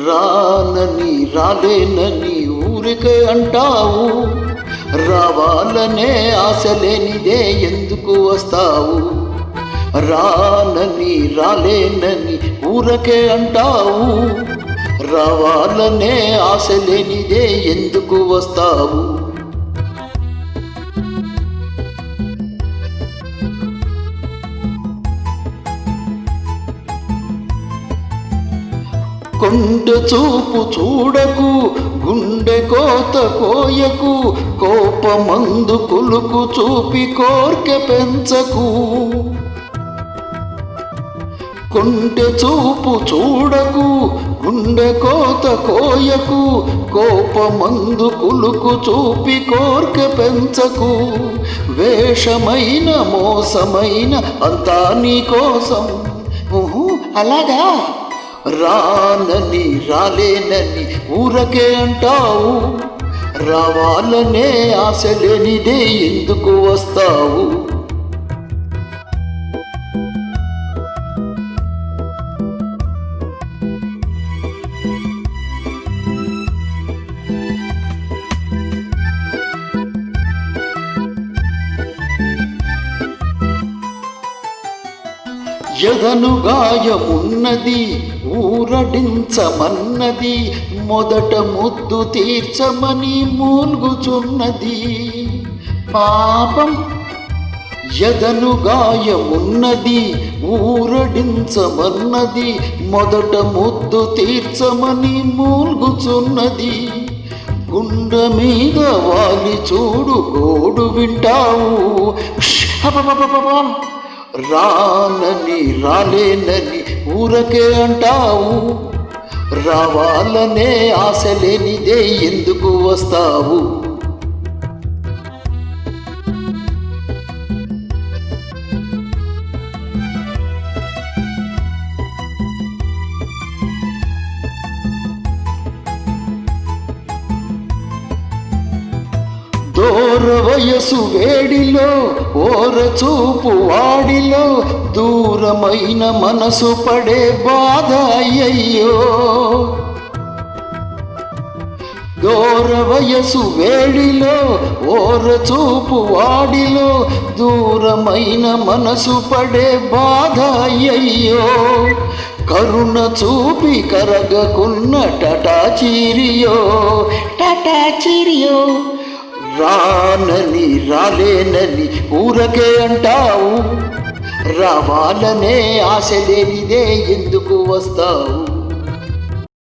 రానని రాలేనని ఊరికే అంటావు, రావాలనే ఆశ లేనిదే ఎందుకు వస్తావు? రానని రాలేనని ఊరికే అంటావు, రావాలనే ఆశ లేనిదే ఎందుకు వస్తావు? కొండె చూపు చూడకు, గుండె కోత కోయకు, కోపమందు కులుకు చూపి కోర్కె పెంచకు. కొండె చూపు చూడకు, గుండె కోత కోయకు, కోపమందు కులుకు చూపి కోర్కె పెంచకు. వేషమైన మోసమైన అంతా నీ కోసం. అలాగా? రానని రాలేనని ఊరకే అంటావు, రావాలనే ఆశ లేనిదే ఎందుకు వస్తావు? ఎదను గాయమున్నది ఊరడించమన్నది, మొదట ముద్దు తీర్చమని మూల్గుచున్నది. పాపం ఎదను గాయమున్నది ఊరడించమన్నది, మొదట ముద్దు తీర్చమని మూల్గుచున్నది. గుండె మీద వాలి చూడు గోడు వింటావు. రానని రాలేనని ఊరకే అంటావు, రావాలనే ఆశ లేనిదే ఎందుకు వస్తావు? దూర వయసు వేడిలో ఓర చూపు వాడిలో, దూరమైన మనసు పడే బాధ అయ్యయ్యో. దూర వయసు వేడిలో ఓర చూపు వాడిలో, దూరమైన మనసు పడే బాధ అయ్యయ్యో. కరుణ చూపి కరగకున్న టటా చీరియో, టటా చీరియో. రానని రాలేనని ఊరకే అంటావు, రావాలనే ఆశ లేనిదే ఎందుకు వస్తావు?